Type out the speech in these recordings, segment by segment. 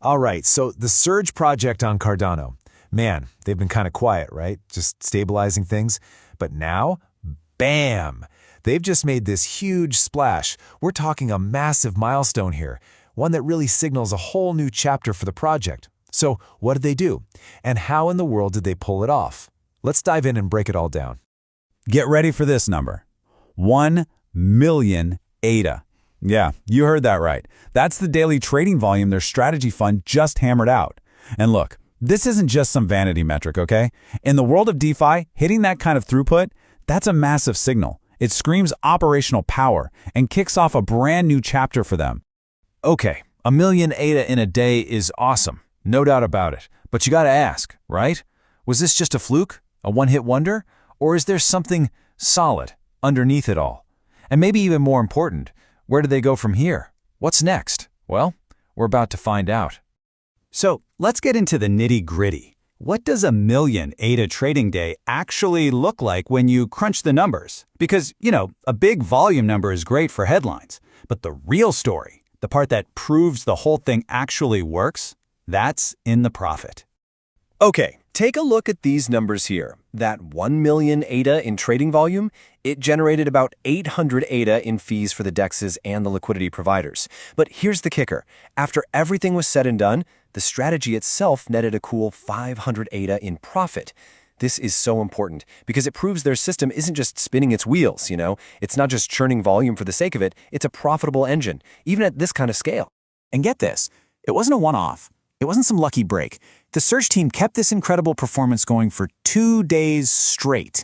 All right, so the Surge project on Cardano. Man, they've been kind of quiet, right? Just stabilizing things. But now, bam! They've just made this huge splash. We're talking a massive milestone here, one that really signals a whole new chapter for the project. So what did they do? And how in the world did they pull it off? Let's dive in and break it all down. Get ready for this number. 1 million ADA. Yeah, you heard that right. That's the daily trading volume their strategy fund just hammered out. And look, this isn't just some vanity metric, okay? In the world of DeFi, hitting that kind of throughput, that's a massive signal. It screams operational power and kicks off a brand new chapter for them. Okay, 1 million ADA in a day is awesome. No doubt about it. But you gotta ask, right? Was this just a fluke? A one-hit wonder? Or is there something solid underneath it all? And maybe even more important, where do they go from here? What's next? Well, we're about to find out. So let's get into the nitty-gritty. What does 1 million ADA trading day actually look like when you crunch the numbers? Because, a big volume number is great for headlines. But the real story, the part that proves the whole thing actually works, that's in the profit. Okay, take a look at these numbers here. That 1 million ADA in trading volume, it generated about 800 ADA in fees for the DEXs and the liquidity providers. But here's the kicker. After everything was said and done, the strategy itself netted a cool 500 ADA in profit. This is so important because it proves their system isn't just spinning its wheels, It's not just churning volume for the sake of it, it's a profitable engine, even at this kind of scale. And get this, it wasn't a one-off. It wasn't some lucky break. The Surge team kept this incredible performance going for 2 days straight.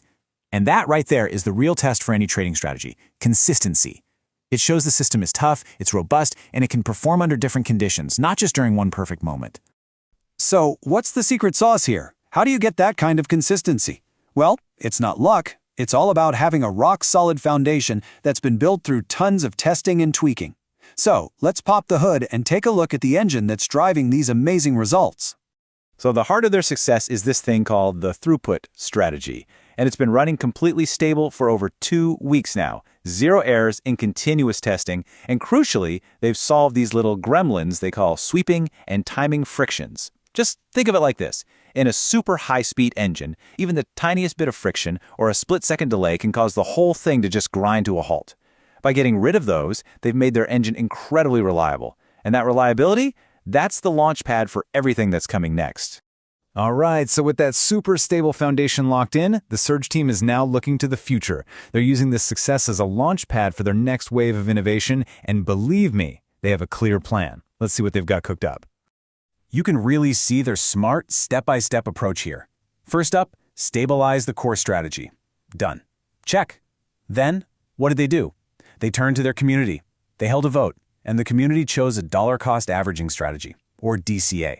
And that right there is the real test for any trading strategy, consistency. It shows the system is tough, it's robust, and it can perform under different conditions, not just during one perfect moment. So what's the secret sauce here? How do you get that kind of consistency? Well, it's not luck. It's all about having a rock-solid foundation that's been built through tons of testing and tweaking. So let's pop the hood and take a look at the engine that's driving these amazing results. So the heart of their success is this thing called the throughput strategy. And it's been running completely stable for over 2 weeks now. 0 errors in continuous testing. And crucially, they've solved these little gremlins they call sweeping and timing frictions. Just think of it like this. In a super high-speed engine, even the tiniest bit of friction or a split-second delay can cause the whole thing to just grind to a halt. By getting rid of those, they've made their engine incredibly reliable. And that reliability, that's the launch pad for everything that's coming next. All right, so with that super stable foundation locked in, the Surge team is now looking to the future. They're using this success as a launch pad for their next wave of innovation, and believe me, they have a clear plan. Let's see what they've got cooked up. You can really see their smart, step-by-step approach here. First up, stabilize the core strategy. Done. Check. Then, what did they do? They turned to their community. They held a vote, and the community chose a dollar-cost averaging strategy, or DCA.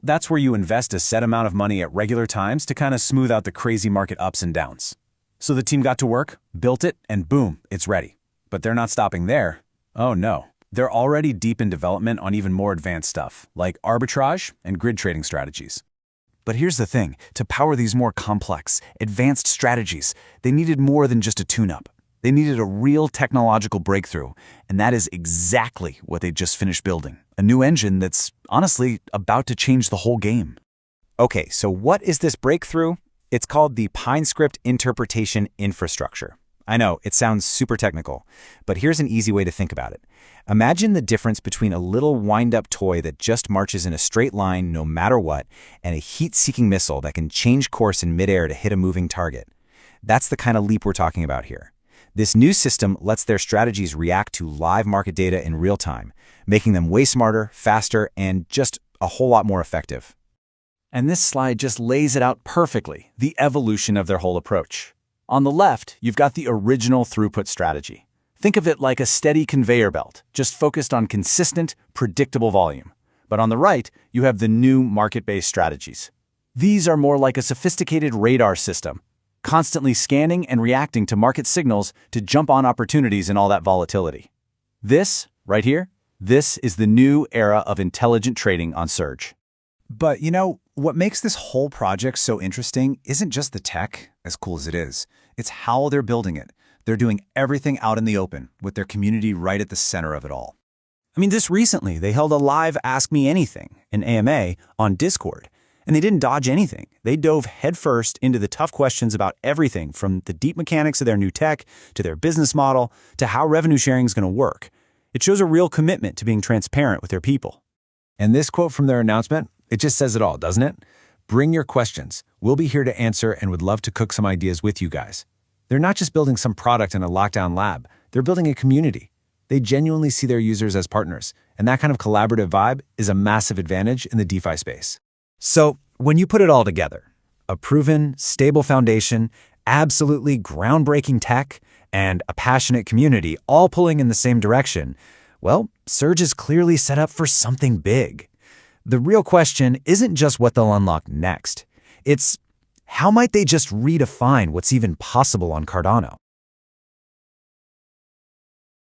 That's where you invest a set amount of money at regular times to kind of smooth out the crazy market ups and downs. So the team got to work, built it, and boom, it's ready. But they're not stopping there. Oh no. They're already deep in development on even more advanced stuff, like arbitrage and grid trading strategies. But here's the thing. To power these more complex, advanced strategies, they needed more than just a tune-up. They needed a real technological breakthrough, and that is exactly what they just finished building. A new engine that's, honestly, about to change the whole game. Okay, so what is this breakthrough? It's called the Pinescript Interpretation Infrastructure. I know, it sounds super technical, but here's an easy way to think about it. Imagine the difference between a little wind-up toy that just marches in a straight line no matter what, and a heat-seeking missile that can change course in midair to hit a moving target. That's the kind of leap we're talking about here. This new system lets their strategies react to live market data in real time, making them way smarter, faster, and just a whole lot more effective. And this slide just lays it out perfectly, the evolution of their whole approach. On the left, you've got the original throughput strategy. Think of it like a steady conveyor belt, just focused on consistent, predictable volume. But on the right, you have the new market-based strategies. These are more like a sophisticated radar system, constantly scanning and reacting to market signals to jump on opportunities in all that volatility. This, right here, this is the new era of intelligent trading on Surge. But what makes this whole project so interesting isn't just the tech, as cool as it is. It's how they're building it. They're doing everything out in the open, with their community right at the center of it all. I mean, just recently, they held a live Ask Me Anything, an AMA, on Discord. And they didn't dodge anything. They dove headfirst into the tough questions about everything from the deep mechanics of their new tech, to their business model, to how revenue sharing is going to work. It shows a real commitment to being transparent with their people. And this quote from their announcement, it just says it all, doesn't it? Bring your questions. We'll be here to answer and would love to cook some ideas with you guys. They're not just building some product in a lockdown lab. They're building a community. They genuinely see their users as partners. And that kind of collaborative vibe is a massive advantage in the DeFi space. So, when you put it all together, a proven, stable foundation, absolutely groundbreaking tech, and a passionate community all pulling in the same direction, well, Surge is clearly set up for something big. The real question isn't just what they'll unlock next. It's how might they just redefine what's even possible on Cardano?